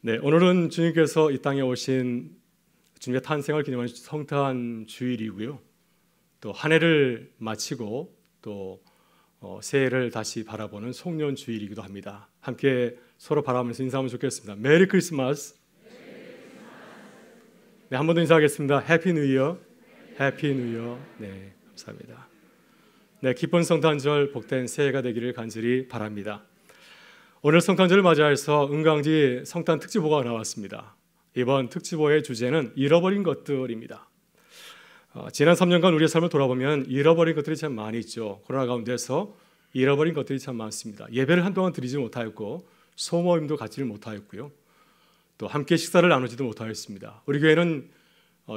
네, 오늘은 주님께서 이 땅에 오신 주님의 탄생을 기념하는 성탄 주일이고요. 또 한 해를 마치고 또 새해를 다시 바라보는 송년 주일이기도 합니다. 함께 서로 바라보면서 인사하면 좋겠습니다. 메리 크리스마스. 네, 한 번 더 인사하겠습니다. 해피 뉴 이어. 해피 뉴 이어. 네, 감사합니다. 네, 기쁜 성탄절 복된 새해가 되기를 간절히 바랍니다. 오늘 성탄절을 맞이해서 은강지 성탄 특집호가 나왔습니다. 이번 특집호의 주제는 잃어버린 것들입니다. 지난 3년간 우리의 삶을 돌아보면 잃어버린 것들이 참 많이 있죠. 코로나 가운데서 잃어버린 것들이 참 많습니다. 예배를 한동안 드리지 못하였고 소모임도 갖지를 못하였고요. 또 함께 식사를 나누지도 못하였습니다. 우리 교회는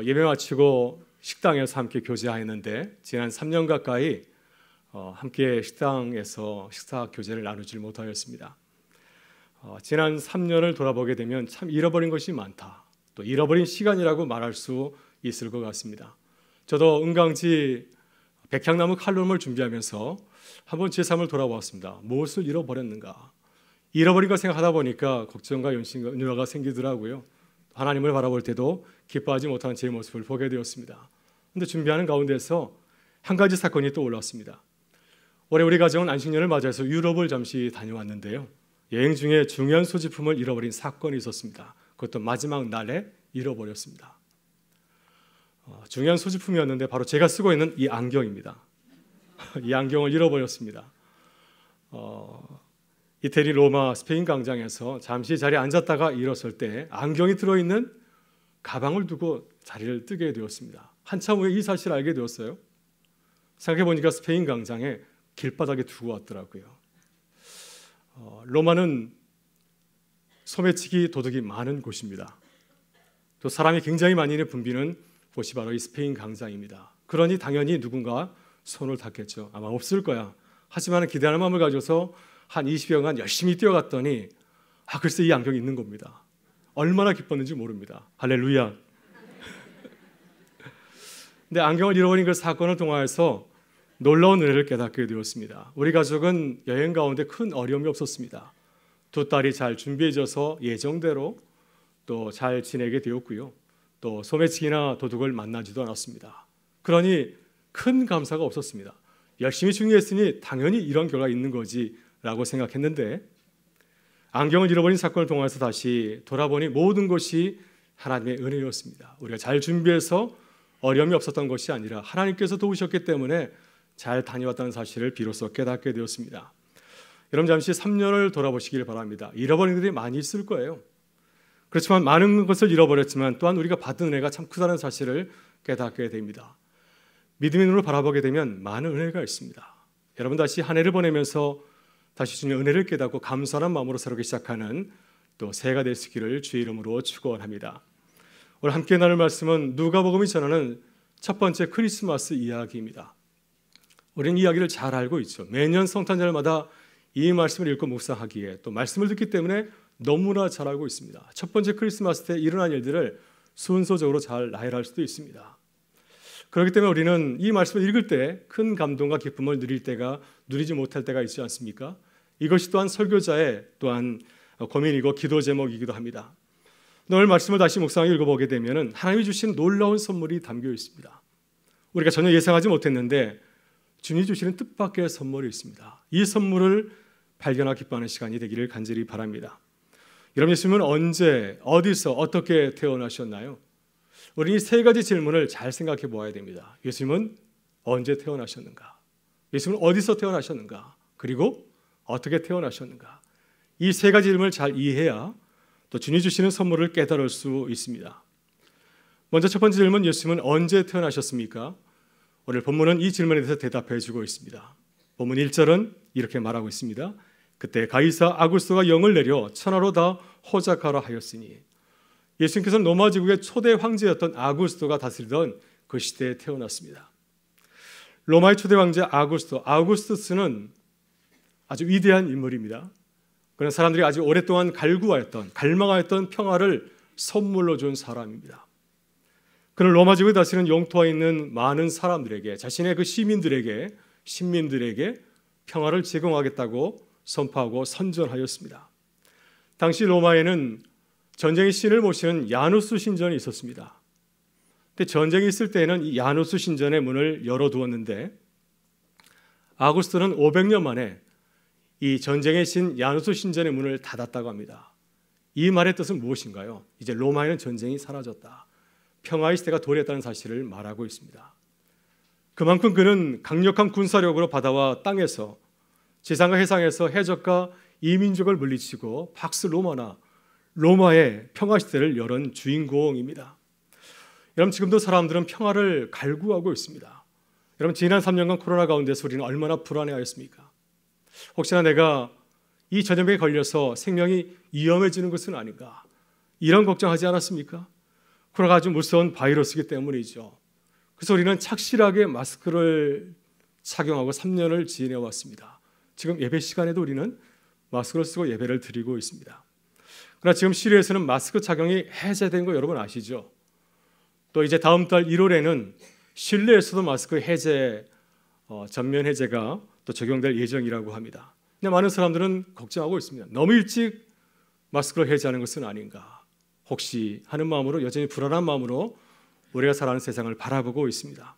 예배 마치고 식당에서 함께 교제하였는데 지난 3년 가까이 함께 식당에서 식사 교제를 나누지 못하였습니다. 지난 3년을 돌아보게 되면 참 잃어버린 것이 많다. 또 잃어버린 시간이라고 말할 수 있을 것 같습니다. 저도 은강지 백향나무 칼럼을 준비하면서 한번 제 삶을 돌아보았습니다. 무엇을 잃어버렸는가? 잃어버린 것 생각하다 보니까 걱정과 염려가 생기더라고요. 하나님을 바라볼 때도 기뻐하지 못하는 제 모습을 보게 되었습니다. 그런데 준비하는 가운데서 한 가지 사건이 또 올라왔습니다. 올해 우리 가정은 안식년을 맞이해서 유럽을 잠시 다녀왔는데요. 여행 중에 중요한 소지품을 잃어버린 사건이 있었습니다. 그것도 마지막 날에 잃어버렸습니다. 중요한 소지품이었는데 바로 제가 쓰고 있는 이 안경입니다. 이 안경을 잃어버렸습니다. 이태리 로마 스페인 광장에서 잠시 자리에 앉았다가 일어설 때 안경이 들어있는 가방을 두고 자리를 뜨게 되었습니다. 한참 후에 이 사실을 알게 되었어요. 생각해보니까 스페인 광장에 길바닥에 두고 왔더라고요. 로마는 소매치기 도둑이 많은 곳입니다. 또 사람이 굉장히 많이 있는 붐비는 곳이 바로 이 스페인 광장입니다. 그러니 당연히 누군가 손을 닿겠죠. 아마 없을 거야. 하지만 기대하는 마음을 가져서 한 20여간 열심히 뛰어갔더니 글쎄 이 안경이 있는 겁니다. 얼마나 기뻤는지 모릅니다. 할렐루야. 근데 안경을 잃어버린 그 사건을 통하여서 놀라운 은혜를 깨닫게 되었습니다. 우리 가족은 여행 가운데 큰 어려움이 없었습니다. 두 딸이 잘 준비해져서 예정대로 또 잘 지내게 되었고요. 또 소매치기나 도둑을 만나지도 않았습니다. 그러니 큰 감사가 없었습니다. 열심히 준비했으니 당연히 이런 결과가 있는 거지라고 생각했는데 안경을 잃어버린 사건을 통해서 다시 돌아보니 모든 것이 하나님의 은혜였습니다. 우리가 잘 준비해서 어려움이 없었던 것이 아니라 하나님께서 도우셨기 때문에 잘 다녀왔다는 사실을 비로소 깨닫게 되었습니다. 여러분 잠시 3년을 돌아보시길 바랍니다. 잃어버린 것들이 많이 있을 거예요. 그렇지만 많은 것을 잃어버렸지만 또한 우리가 받은 은혜가 참 크다는 사실을 깨닫게 됩니다. 믿음의 눈으로 바라보게 되면 많은 은혜가 있습니다. 여러분 다시 한 해를 보내면서 다시 주님의 은혜를 깨닫고 감사하는 마음으로 새롭게 시작하는 또 새해가 될 수 있기를 주의 이름으로 축원합니다. 오늘 함께 나눌 말씀은 누가복음이 전하는 첫 번째 크리스마스 이야기입니다. 우리는 이야기를 잘 알고 있죠. 매년 성탄절마다 이 말씀을 읽고 묵상하기에 또 말씀을 듣기 때문에 너무나 잘 알고 있습니다. 첫 번째 크리스마스 때 일어난 일들을 순서적으로 잘 나열할 수도 있습니다. 그렇기 때문에 우리는 이 말씀을 읽을 때 큰 감동과 기쁨을 누리지 못할 때가 있지 않습니까? 이것이 또한 설교자의 또한 고민이고 기도 제목이기도 합니다. 오늘 말씀을 다시 묵상하게 읽어보게 되면 하나님이 주신 놀라운 선물이 담겨 있습니다. 우리가 전혀 예상하지 못했는데 주님이 주시는 뜻밖의 선물이 있습니다. 이 선물을 발견하고 기뻐하는 시간이 되기를 간절히 바랍니다. 여러분 예수님은 언제, 어디서, 어떻게 태어나셨나요? 우리는 이 세 가지 질문을 잘 생각해 보아야 됩니다. 예수님은 언제 태어나셨는가? 예수님은 어디서 태어나셨는가? 그리고 어떻게 태어나셨는가? 이 세 가지 질문을 잘 이해해야 또 주님이 주시는 선물을 깨달을 수 있습니다. 먼저 첫 번째 질문, 예수님은 언제 태어나셨습니까? 오늘 본문은 이 질문에 대해서 대답해 주고 있습니다. 본문 1절은 이렇게 말하고 있습니다. 그때 가이사 아구스토가 영을 내려 천하로 다 호작하라 하였으니 예수님께서는 로마 제국의 초대 황제였던 아구스토가 다스리던 그 시대에 태어났습니다. 로마의 초대 황제 아우구스투스는 아주 위대한 인물입니다. 그는 사람들이 아주 오랫동안 갈망하였던 평화를 선물로 준 사람입니다. 그는 로마 제국에 다스리는 영토에 있는 많은 사람들에게 자신의 그 시민들에게 평화를 제공하겠다고 선포하고 선전하였습니다. 당시 로마에는 전쟁의 신을 모시는 야누스 신전이 있었습니다. 근데 전쟁이 있을 때에는 이 야누스 신전의 문을 열어두었는데 아우구스토는 500년 만에 이 전쟁의 신 야누스 신전의 문을 닫았다고 합니다. 이 말의 뜻은 무엇인가요? 이제 로마에는 전쟁이 사라졌다. 평화의 시대가 도래했다는 사실을 말하고 있습니다. 그만큼 그는 강력한 군사력으로 바다와 땅에서 지상과 해상에서 해적과 이민족을 물리치고 박스 로마의 평화 시대를 열은 주인공입니다. 여러분, 지금도 사람들은 평화를 갈구하고 있습니다. 여러분, 지난 3년간 코로나 가운데서 우리는 얼마나 불안해하였습니까? 혹시나 내가 이 전염병에 걸려서 생명이 위험해지는 것은 아닌가, 이런 걱정하지 않았습니까? 코로나가 아주 무서운 바이러스이기 때문이죠. 그래서 우리는 착실하게 마스크를 착용하고 3년을 지내왔습니다. 지금 예배 시간에도 우리는 마스크를 쓰고 예배를 드리고 있습니다. 그러나 지금 시리에서는 마스크 착용이 해제된 거 여러분 아시죠? 또 이제 다음 달 1월에는 실내에서도 마스크 해제, 전면 해제가 또 적용될 예정이라고 합니다. 근데 많은 사람들은 걱정하고 있습니다. 너무 일찍 마스크를 해제하는 것은 아닌가, 혹시 하는 마음으로, 여전히 불안한 마음으로 우리가 살아가는 세상을 바라보고 있습니다.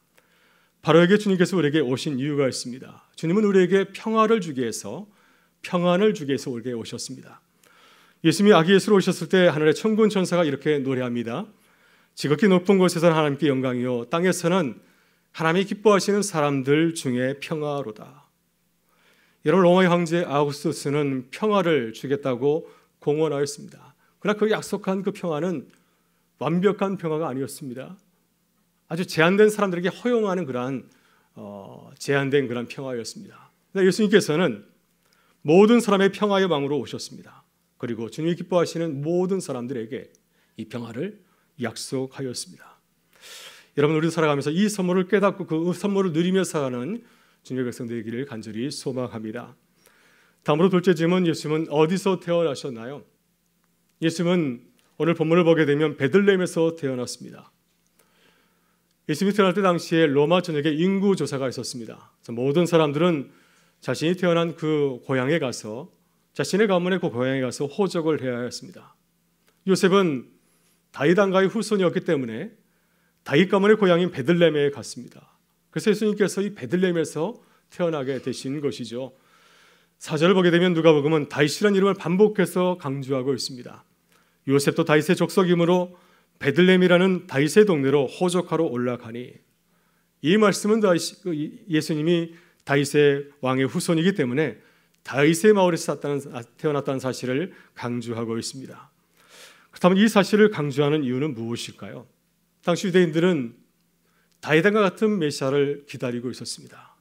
바로 여기에 주님께서 우리에게 오신 이유가 있습니다. 주님은 우리에게 평화를 주기 위해서, 평안을 주기 위해서 우리에게 오셨습니다. 예수님이 아기 예수로 오셨을 때 하늘의 천군 천사가 이렇게 노래합니다. 지극히 높은 곳에서는 하나님께 영광이요, 땅에서는 하나님이 기뻐하시는 사람들 중에 평화로다. 여러분, 로마의 황제 아우구스투스는 평화를 주겠다고 공언하였습니다. 그러나 그 약속한 그 평화는 완벽한 평화가 아니었습니다. 아주 제한된 사람들에게 허용하는 그러한 제한된 그런 평화였습니다. 예수님께서는 모든 사람의 평화의 왕으로 오셨습니다. 그리고 주님이 기뻐하시는 모든 사람들에게 이 평화를 약속하였습니다. 여러분, 우리도 살아가면서 이 선물을 깨닫고 그 선물을 누리며 살아가는 주님의 백성 되기를 간절히 소망합니다. 다음으로 둘째 질문, 예수님은 어디서 태어나셨나요? 예수님은 오늘 본문을 보게 되면 베들레헴에서 태어났습니다. 예수님이 태어날 때 당시에 로마 전역에 인구 조사가 있었습니다. 모든 사람들은 자신이 태어난 그 고향에 가서, 자신의 가문의 그 고향에 가서 호적을 해야 했습니다. 요셉은 다윗 왕가의 후손이었기 때문에 다윗 가문의 고향인 베들레헴에 갔습니다. 그래서 예수님께서 이 베들레헴에서 태어나게 되신 것이죠. 4절을 보게 되면 누가복음은 다윗이라는 이름을 반복해서 강조하고 있습니다. 요셉도 다윗의 족속이므로 베들레헴이라는 다윗의 동네로 호적하러 올라가니, 이 말씀은 예수님이 다윗의 왕의 후손이기 때문에 다윗의 마을에서 태어났다는 사실을 강조하고 있습니다. 그렇다면 이 사실을 강조하는 이유는 무엇일까요? 당시 유대인들은 다윗과 같은 메시아를 기다리고 있었습니다.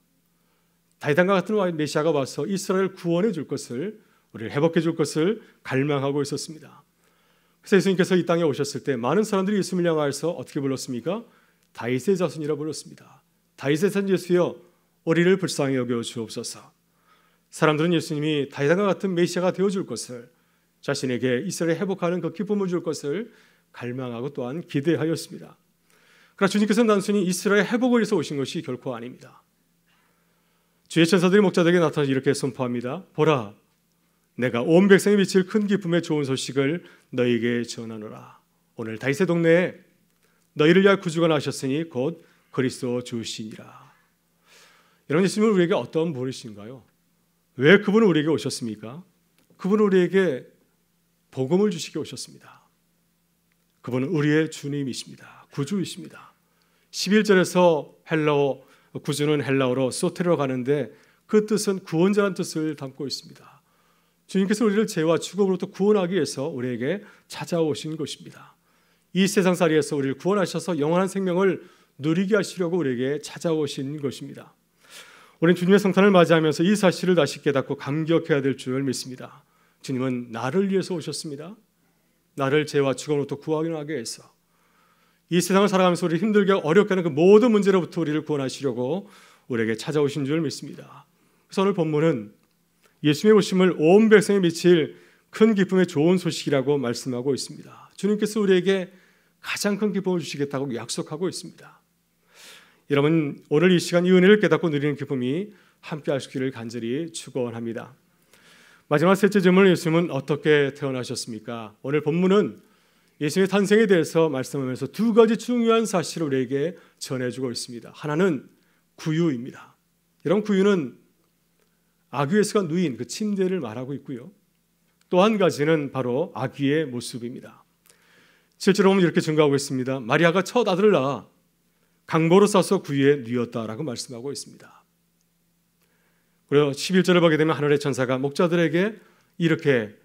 다윗과 같은 메시아가 와서 이스라엘을 구원해 줄 것을, 우리를 회복해 줄 것을 갈망하고 있었습니다. 그래서 예수님께서 이 땅에 오셨을 때 많은 사람들이 예수님을 향하여서 어떻게 불렀습니까? 다윗의 자손이라 불렀습니다. 다윗의 자손 예수여, 우리를 불쌍히 여겨 주옵소서. 사람들은 예수님이 다윗과 같은 메시아가 되어줄 것을, 자신에게 이스라엘을 회복하는 그 기쁨을 줄 것을 갈망하고 또한 기대하였습니다. 그러나 주님께서는 단순히 이스라엘 회복을 위해서 오신 것이 결코 아닙니다. 주의 천사들이 목자들에게 나타나서 이렇게 선포합니다. 보라, 내가 온 백성이 미칠 큰 기쁨의 좋은 소식을 너희에게 전하노라. 오늘 다윗의 동네에 너희를 위하여 구주가 나셨으니 곧 그리스도 주시니라. 여러분, 예수님은 우리에게 어떤 분이신가요? 왜 그분은 우리에게 오셨습니까? 그분은 우리에게 복음을 주시게 오셨습니다. 그분은 우리의 주님이십니다. 구주이십니다. 11절에서 헬라어, 구주는 헬라어로 소테로 가는데 그 뜻은 구원자라는 뜻을 담고 있습니다. 주님께서 우리를 죄와 죽음으로부터 구원하기 위해서 우리에게 찾아오신 것입니다. 이 세상살이에서 우리를 구원하셔서 영원한 생명을 누리게 하시려고 우리에게 찾아오신 것입니다. 우리는 주님의 성탄을 맞이하면서 이 사실을 다시 깨닫고 감격해야 될 줄 믿습니다. 주님은 나를 위해서 오셨습니다. 나를 죄와 죽음으로부터 구원하기 위해서, 이 세상을 살아가면서 우리를 힘들게 어렵게 하는 그 모든 문제로부터 우리를 구원하시려고 우리에게 찾아오신 줄 믿습니다. 그래서 오늘 본문은 예수님의 오심을 온 백성에 미칠 큰 기쁨의 좋은 소식이라고 말씀하고 있습니다. 주님께서 우리에게 가장 큰 기쁨을 주시겠다고 약속하고 있습니다. 여러분, 오늘 이 시간 이 은혜를 깨닫고 누리는 기쁨이 함께 하시기를 간절히 축원합니다. 마지막 셋째 질문, 예수님은 어떻게 태어나셨습니까? 오늘 본문은 예수님의 탄생에 대해서 말씀하면서 두 가지 중요한 사실을 우리에게 전해주고 있습니다. 하나는 구유입니다. 이런 구유는 아기 예수가 누인 그 침대를 말하고 있고요. 또 한 가지는 바로 아기의 모습입니다. 실제로 보면 이렇게 증거하고 있습니다. 마리아가 첫 아들을 낳아 강보로 싸서 구유에 누였다라고 말씀하고 있습니다. 그리고 11절을 보게 되면 하늘의 천사가 목자들에게 이렇게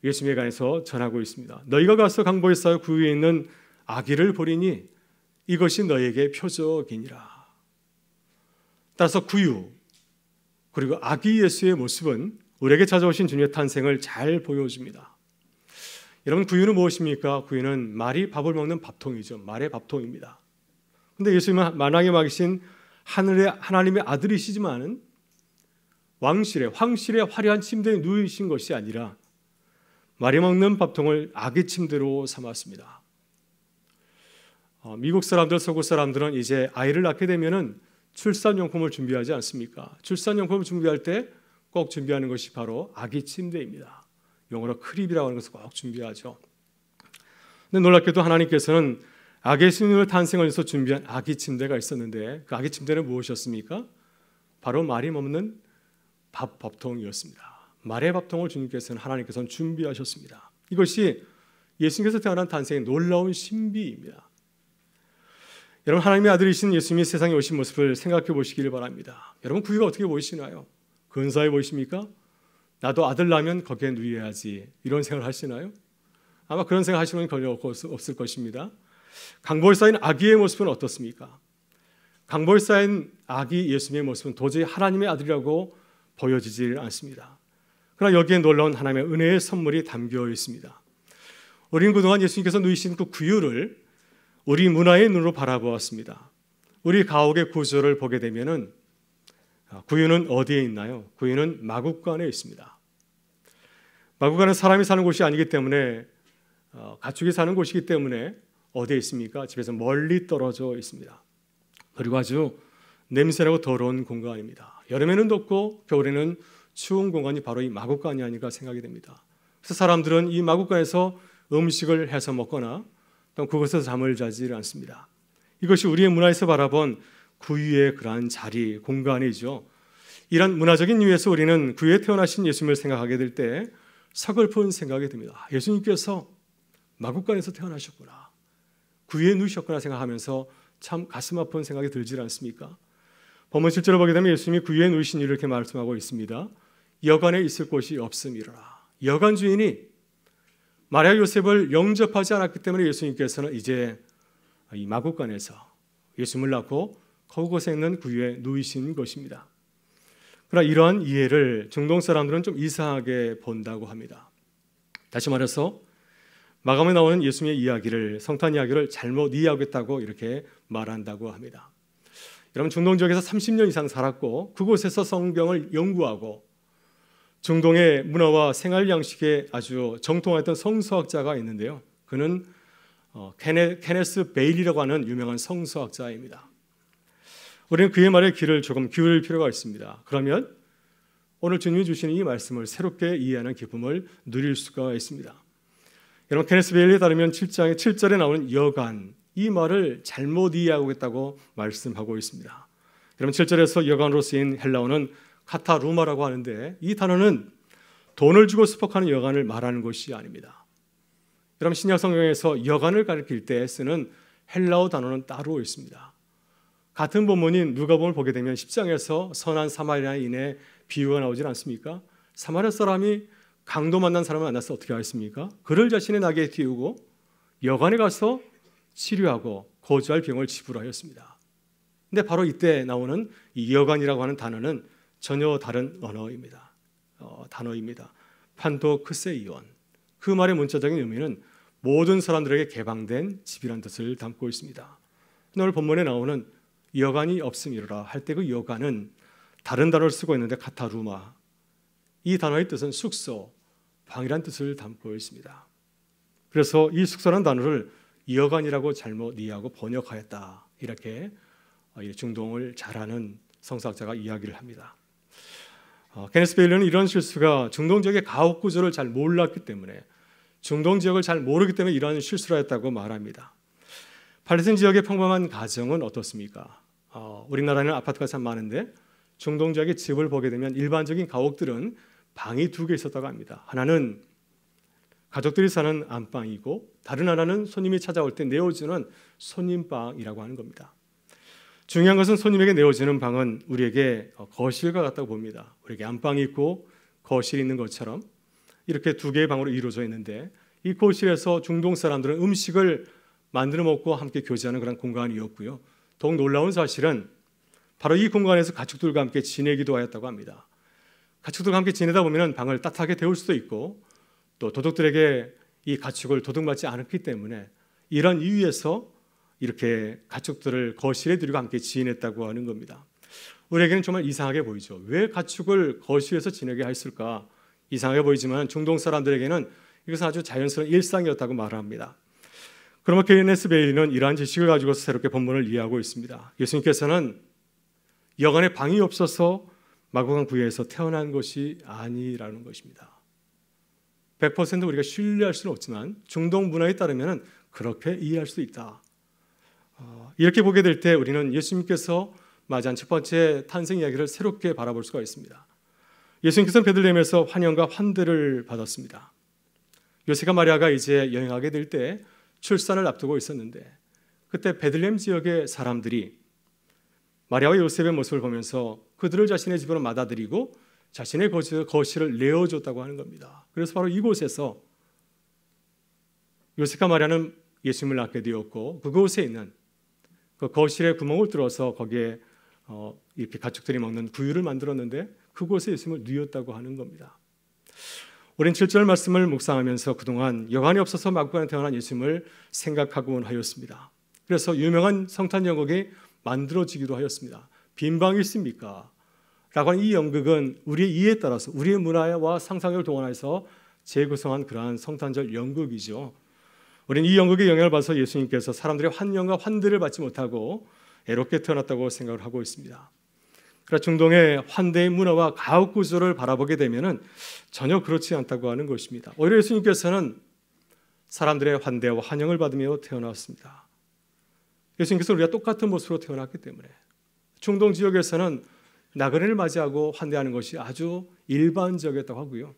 예수님에 관해서 전하고 있습니다. 너희가 가서 강보에 쌓여 구유에 있는 아기를 보리니 이것이 너희에게 표적이니라. 따라서 구유 그리고 아기 예수의 모습은 우리에게 찾아오신 주님의 탄생을 잘 보여줍니다. 여러분, 구유는 무엇입니까? 구유는 말이 밥을 먹는 밥통이죠. 말의 밥통입니다. 그런데 예수님은 만왕의 마귀신 하나님의 아들이시지만은 황실의 화려한 침대에 누이신 것이 아니라 말이 먹는 밥통을 아기 침대로 삼았습니다. 미국 사람들, 서구 사람들은 이제 아이를 낳게 되면은 출산용품을 준비하지 않습니까? 출산용품을 준비할 때 꼭 준비하는 것이 바로 아기 침대입니다. 영어로 크립이라고 하는 것을 꼭 준비하죠. 근데 놀랍게도 하나님께서는 아기 예수님을 탄생을 위해서 준비한 아기 침대가 있었는데 그 아기 침대는 무엇이었습니까? 바로 말이 먹는 밥통이었습니다. 말의 밥통을 주님께서는 하나님께서는 준비하셨습니다. 이것이 예수님께서 태어난 탄생의 놀라운 신비입니다. 여러분, 하나님의 아들이신 예수님이 세상에 오신 모습을 생각해 보시기를 바랍니다. 여러분, 구유가 어떻게 보이시나요? 근사해 보이십니까? 나도 아들 낳으면 거기에 누워야지, 이런 생각을 하시나요? 아마 그런 생각 하시면 거의 없을 것입니다. 강보에 쌓인 아기의 모습은 어떻습니까? 강보에 쌓인 아기 예수님의 모습은 도저히 하나님의 아들이라고 보여지질 않습니다. 그러나 여기에 놀라운 하나님의 은혜의 선물이 담겨 있습니다. 우리는 그동안 예수님께서 누이신 그 구유를 우리 문화의 눈으로 바라보았습니다. 우리 가옥의 구조를 보게 되면은 구유는 어디에 있나요? 구유는 마국간에 있습니다. 마국간은 사람이 사는 곳이 아니기 때문에 가축이 사는 곳이기 때문에 어디에 있습니까? 집에서 멀리 떨어져 있습니다. 그리고 아주 냄새나고 더러운 공간입니다. 여름에는 덥고 겨울에는 추운 공간이 바로 이 마국간이 아닌가 생각이 됩니다. 그래서 사람들은 이 마국간에서 음식을 해서 먹거나 또 그곳에서 잠을 자지 않습니다. 이것이 우리의 문화에서 바라본 구유의 그러한 자리, 공간이죠. 이런 문화적인 이유에서 우리는 구유에 태어나신 예수님을 생각하게 될 때 서글픈 생각이 듭니다. 예수님께서 마국간에서 태어나셨구나, 구유에 누우셨구나 생각하면서 참 가슴 아픈 생각이 들지 않습니까? 본문 7절을 보게 되면 예수님이 구유에 누우신 일을 이렇게 말씀하고 있습니다. 여관에 있을 곳이 없음이로라. 여관 주인이 마리아 요셉을 영접하지 않았기 때문에 예수님께서는 이제 이 마국간에서 예수님을 낳고 그곳에 있는 구유에 누이신 것입니다. 그러나 이러한 이해를 중동 사람들은 좀 이상하게 본다고 합니다. 다시 말해서 마감에 나오는 예수님의 이야기를, 성탄 이야기를 잘못 이해하고 있다고 이렇게 말한다고 합니다. 여러분, 중동 지역에서 30년 이상 살았고 그곳에서 성경을 연구하고 중동의 문화와 생활 양식에 아주 정통했던 성서학자가 있는데요. 그는 케네스 베일이라고 하는 유명한 성서학자입니다. 우리는 그의 말에 귀를 조금 기울일 필요가 있습니다. 그러면 오늘 주님이 주시는 이 말씀을 새롭게 이해하는 기쁨을 누릴 수가 있습니다. 여러분, 케네스 베일에 따르면 7장의 7절에 나오는 여관, 이 말을 잘못 이해하고 있다고 말씀하고 있습니다. 여러분, 7절에서 여관으로 쓰인 헬라어는 카타루마라고 하는데 이 단어는 돈을 주고 수복하는 여관을 말하는 것이 아닙니다. 여러분, 신약 성경에서 여관을 가리킬 때 쓰는 헬라어 단어는 따로 있습니다. 같은 본문인 누가복음을 보게 되면 10장에서 선한 사마리아인의 비유가 나오지 않습니까? 사마리아 사람이 강도 만난 사람을 만나서 어떻게 하였습니까? 그를 자신의 나귀에 띄우고 여관에 가서 치료하고 거주할 비용을 지불하였습니다. 근데 바로 이때 나오는 이 여관이라고 하는 단어는 전혀 다른 단어입니다. 판도크세이온. 그 말의 문자적인 의미는 모든 사람들에게 개방된 집이라는 뜻을 담고 있습니다. 오늘 본문에 나오는 여관이 없음이로라 할 때 그 여관은 다른 단어를 쓰고 있는데 카타루마, 이 단어의 뜻은 숙소, 방이란 뜻을 담고 있습니다. 그래서 이 숙소라는 단어를 여관이라고 잘못 이해하고 번역하였다, 이렇게 중동을 잘 아는 성서학자가 이야기를 합니다. 케네스 베일러는 이런 실수가 중동 지역의 가옥 구조를 잘 몰랐기 때문에 중동 지역을 잘 모르기 때문에 이러한 실수를 했다고 말합니다. 팔레스타인 지역의 평범한 가정은 어떻습니까? 우리나라에는 아파트가 참 많은데 중동 지역의 집을 보게 되면 일반적인 가옥들은 방이 2개 있었다고 합니다. 하나는 가족들이 사는 안방이고 다른 하나는 손님이 찾아올 때 내어주는 손님방이라고 하는 겁니다. 중요한 것은 손님에게 내어주는 방은 우리에게 거실과 같다고 봅니다. 우리에게 안방이 있고 거실이 있는 것처럼 이렇게 2개의 방으로 이루어져 있는데 이 거실에서 중동 사람들은 음식을 만들어 먹고 함께 교제하는 그런 공간이었고요. 더욱 놀라운 사실은 바로 이 공간에서 가축들과 함께 지내기도 하였다고 합니다. 가축들과 함께 지내다 보면 방을 따뜻하게 데울 수도 있고 또 도둑들에게 이 가축을 도둑맞지 않았기 때문에 이런 이유에서 이렇게 가축들을 거실에 들이고 함께 지냈다고 하는 겁니다. 우리에게는 정말 이상하게 보이죠. 왜 가축을 거실에서 지내게 했을까? 이상하게 보이지만 중동 사람들에게는 이것은 아주 자연스러운 일상이었다고 말합니다. 그러면 케네스 베일리는 이러한 지식을 가지고서 새롭게 본문을 이해하고 있습니다. 예수님께서는 여간에 방이 없어서 마구간 구유에서 태어난 것이 아니라는 것입니다. 100% 우리가 신뢰할 수는 없지만 중동 문화에 따르면 그렇게 이해할 수 있다. 이렇게 보게 될 때 우리는 예수님께서 맞이한 첫 번째 탄생 이야기를 새롭게 바라볼 수가 있습니다. 예수님께서는 베들레헴에서 환영과 환대를 받았습니다. 요셉과 마리아가 이제 여행하게 될 때 출산을 앞두고 있었는데 그때 베들레헴 지역의 사람들이 마리아와 요셉의 모습을 보면서 그들을 자신의 집으로 맞아들이고 자신의 거실을 내어줬다고 하는 겁니다. 그래서 바로 이곳에서 요셉과 마리아는 예수님을 낳게 되었고 그곳에 있는 그 거실의 구멍을 뚫어서 거기에 이렇게 가축들이 먹는 구유를 만들었는데 그곳에 예수님을 누였다고 하는 겁니다. 우린 7절 말씀을 묵상하면서 그동안 여간이 없어서 마구간에 태어난 예수님을 생각하곤 하였습니다. 그래서 유명한 성탄 연극이 만들어지기도 하였습니다. 빈 방이 있습니까? 라고 하는 이 연극은 우리의 이해에 따라서 우리의 문화와 상상력을 동원해서 재구성한 그러한 성탄절 연극이죠. 우리는 이 연극의 영향을 받아서 예수님께서 사람들의 환영과 환대를 받지 못하고 애롭게 태어났다고 생각을 하고 있습니다. 그러나 중동의 환대의 문화와 가옥 구조를 바라보게 되면 전혀 그렇지 않다고 하는 것입니다. 오히려 예수님께서는 사람들의 환대와 환영을 받으며 태어났습니다. 예수님께서 우리가 똑같은 모습으로 태어났기 때문에 중동 지역에서는 나그네를 맞이하고 환대하는 것이 아주 일반적이었다고 하고요.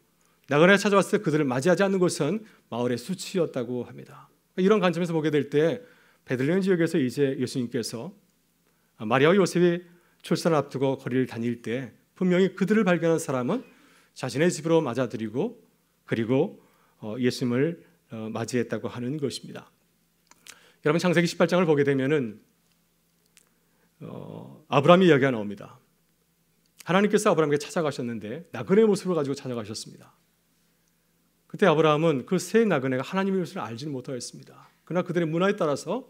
나그네가 찾아왔을 때 그들을 맞이하지 않는 것은 마을의 수치였다고 합니다. 이런 관점에서 보게 될 때 베들레헴 지역에서 이제 예수님께서 마리아와 요셉이 출산을 앞두고 거리를 다닐 때 분명히 그들을 발견한 사람은 자신의 집으로 맞아들이고 그리고 예수님을 맞이했다고 하는 것입니다. 여러분 창세기 18장을 보게 되면은 아브라함의 이야기가 나옵니다. 하나님께서 아브라함에게 찾아가셨는데 나그네 모습을 가지고 찾아가셨습니다. 그때 아브라함은 그 세 나그네가 하나님의 것을 알지는 못하였습니다. 그러나 그들의 문화에 따라서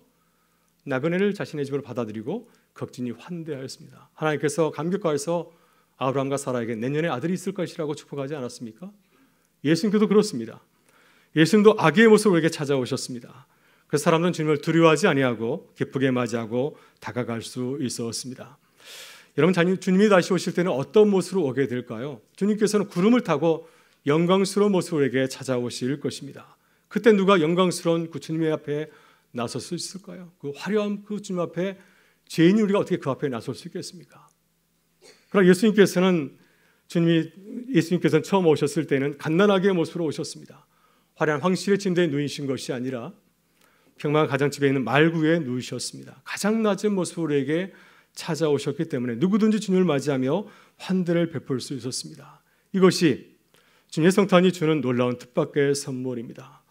나그네를 자신의 집으로 받아들이고 극진히 환대하였습니다. 하나님께서 감격하여서 아브라함과 사라에게 내년에 아들이 있을 것이라고 축복하지 않았습니까? 예수님께도 그렇습니다. 예수님도 아기의 모습으로 우리에게 찾아오셨습니다. 그 사람들은 주님을 두려워하지 아니하고 기쁘게 맞이하고 다가갈 수 있었습니다. 여러분 주님이 다시 오실 때는 어떤 모습으로 오게 될까요? 주님께서는 구름을 타고 영광스러운 모습으로 우리에게 찾아오실 것입니다. 그때 누가 영광스러운 그 주님의 앞에 나설 수 있을까요? 그 화려한 그 주님 앞에 죄인이 우리가 어떻게 그 앞에 나설 수 있겠습니까? 그러나 예수님께서는 처음 오셨을 때는 갓난아기의 모습으로 오셨습니다. 화려한 황실의 침대에 누이신 것이 아니라 평범한 가정집에 있는 말구 위에 누우셨습니다. 가장 낮은 모습으로 우리에게 찾아오셨기 때문에 누구든지 주님을 맞이하며 환대를 베풀 수 있었습니다. 이것이 주님의 성탄이 주는 놀라운 뜻밖의 선물입니다.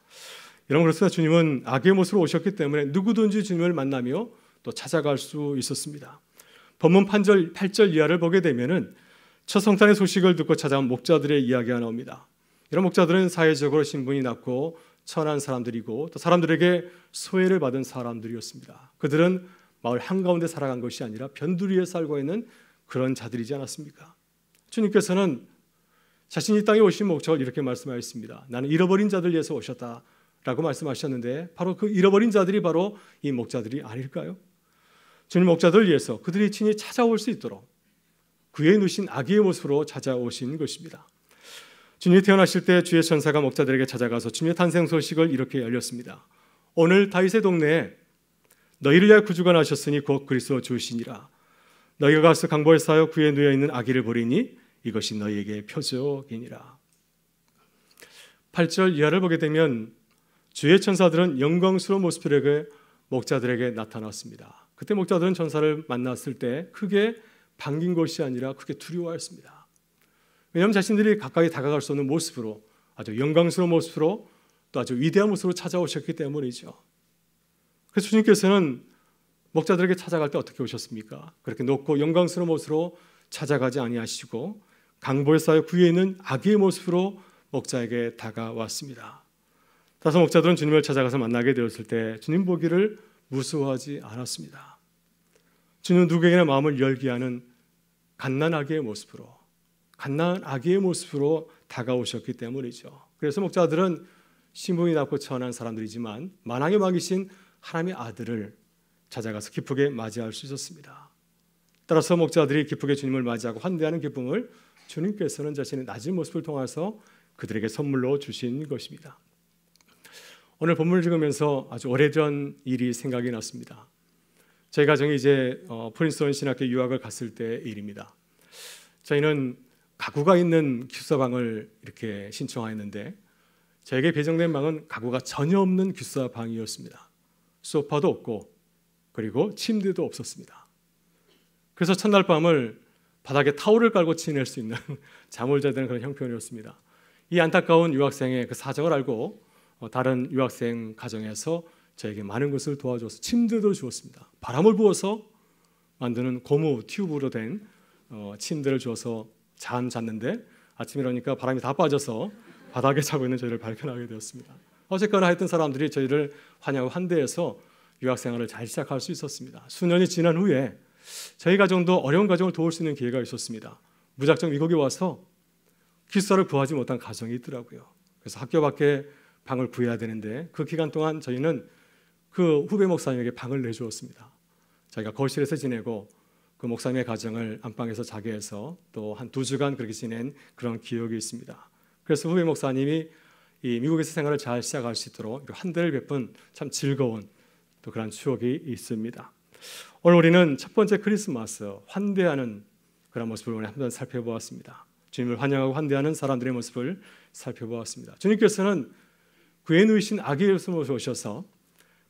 여러분 그렇습니다. 주님은 아기의 모습으로 오셨기 때문에 누구든지 주님을 만나며 또 찾아갈 수 있었습니다. 본문 8절 이하를 보게 되면은 첫 성탄의 소식을 듣고 찾아온 목자들의 이야기가 나옵니다. 이런 목자들은 사회적으로 신분이 낮고 천한 사람들이고 또 사람들에게 소외를 받은 사람들이었습니다. 그들은 마을 한가운데 살아간 것이 아니라 변두리에 살고 있는 그런 자들이지 않았습니까? 주님께서는 자신이 이 땅에 오신 목적을 이렇게 말씀하셨습니다. 나는 잃어버린 자들 위해서 오셨다라고 말씀하셨는데 바로 그 잃어버린 자들이 바로 이 목자들이 아닐까요? 주님 목자들을 위해서 그들이 친히 찾아올 수 있도록 그의 누신 아기의 모습으로 찾아오신 것입니다. 주님이 태어나실 때 주의 천사가 목자들에게 찾아가서 주님의 탄생 소식을 이렇게 알렸습니다. 오늘 다윗의 동네에 너희를 위하여 구주가 나셨으니 곧 그리스도 주시니라. 너희가 가서 강보에 쌓여 구에 누워 있는 아기를 보리니 이것이 너희에게 표적이니라. 8절 이하를 보게 되면 주의 천사들은 영광스러운 모습들에게 목자들에게 나타났습니다. 그때 목자들은 천사를 만났을 때 크게 반긴 것이 아니라 크게 두려워했습니다. 왜냐하면 자신들이 가까이 다가갈 수 없는 모습으로, 아주 영광스러운 모습으로, 또 아주 위대한 모습으로 찾아오셨기 때문이죠. 그래서 주님께서는 목자들에게 찾아갈 때 어떻게 오셨습니까? 그렇게 높고 영광스러운 모습으로 찾아가지 아니하시고 강보에 쌓여 구에 있는 아기의 모습으로 목자에게 다가왔습니다. 따라서 목자들은 주님을 찾아가서 만나게 되었을 때 주님 보기를 무서워하지 않았습니다. 주님은 누구에게나 마음을 열게 하는 갓난아기의 모습으로, 갓난아기의 모습으로 다가오셨기 때문이죠. 그래서 목자들은 신분이 낮고 천한 사람들이지만 만왕의 왕이신 하나님의 아들을 찾아가서 기쁘게 맞이할 수 있었습니다. 따라서 목자들이 기쁘게 주님을 맞이하고 환대하는 기쁨을 주님께서는 자신의 낮은 모습을 통해서 그들에게 선물로 주신 것입니다. 오늘 본문을 읽으면서 아주 오래전 일이 생각이 났습니다. 저희 가정이 이제 프린스턴 신학교 유학을 갔을 때의 일입니다. 저희는 가구가 있는 기숙사방을 이렇게 신청하였는데 저에게 배정된 방은 가구가 전혀 없는 기숙사방이었습니다. 소파도 없고 그리고 침대도 없었습니다. 그래서 첫날 밤을 바닥에 타올을 깔고 지낼 수 있는 잠을 자야 되는 그런 형편이었습니다. 이 안타까운 유학생의 그 사정을 알고 다른 유학생 가정에서 저에게 많은 것을 도와줘서 침대도 주었습니다. 바람을 부어서 만드는 고무 튜브로 된 침대를 주어서 잤는데 아침에 일어나니까 바람이 다 빠져서 바닥에 자고 있는 저희를 발견하게 되었습니다. 어쨌거나 하여튼 사람들이 저희를 환영하고 환대해서 유학생활을 잘 시작할 수 있었습니다. 수년이 지난 후에 저희 가정도 어려운 가정을 도울 수 있는 기회가 있었습니다. 무작정 미국에 와서 기숙사를 구하지 못한 가정이 있더라고요. 그래서 학교 밖에 방을 구해야 되는데 그 기간 동안 저희는 그 후배 목사님에게 방을 내주었습니다. 저희가 거실에서 지내고 그 목사님의 가정을 안방에서 자게 해서 또 한 2주간 그렇게 지낸 그런 기억이 있습니다. 그래서 후배 목사님이 이 미국에서 생활을 잘 시작할 수 있도록 환대를 베푼 참 즐거운 또 그런 추억이 있습니다. 오늘 우리는 첫 번째 크리스마스 환대하는 그런 모습을 오늘 한번 살펴보았습니다. 주님을 환영하고 환대하는 사람들의 모습을 살펴보았습니다. 주님께서는 구에 누이신 아기 예수님을 오셔서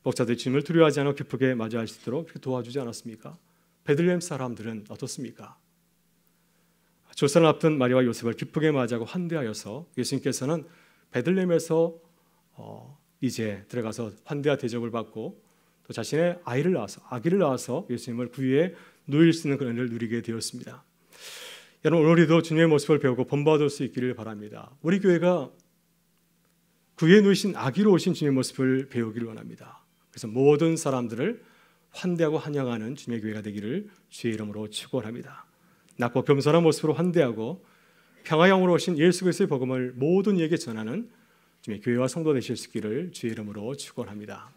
목자들이 주님을 두려워하지 않고 기쁘게 맞이할 수 있도록 이렇게 도와주지 않았습니까? 베들레헴 사람들은 어떻습니까? 조선을 앞둔 마리아와 요셉을 기쁘게 맞이하고 환대하여서 예수님께서는 베들레헴에서 이제 들어가서 환대와 대접을 받고 또 자신의 아기를 낳아서 예수님을 구유에 누일 수 있는 그런 은혜를 누리게 되었습니다. 여러분 우리도 주님의 모습을 배우고 본받을 수 있기를 바랍니다. 우리 교회가 구유에 누이신 아기로 오신 주님의 모습을 배우기를 원합니다. 그래서 모든 사람들을 환대하고 환영하는 주님의 교회가 되기를 주의 이름으로 축원합니다. 낮고 겸손한 모습으로 환대하고 평화의 영으로 오신 예수 그리스도의 복음을 모든 이에게 전하는 주님의 교회와 성도 되실 수 있기를 주의 이름으로 축원합니다.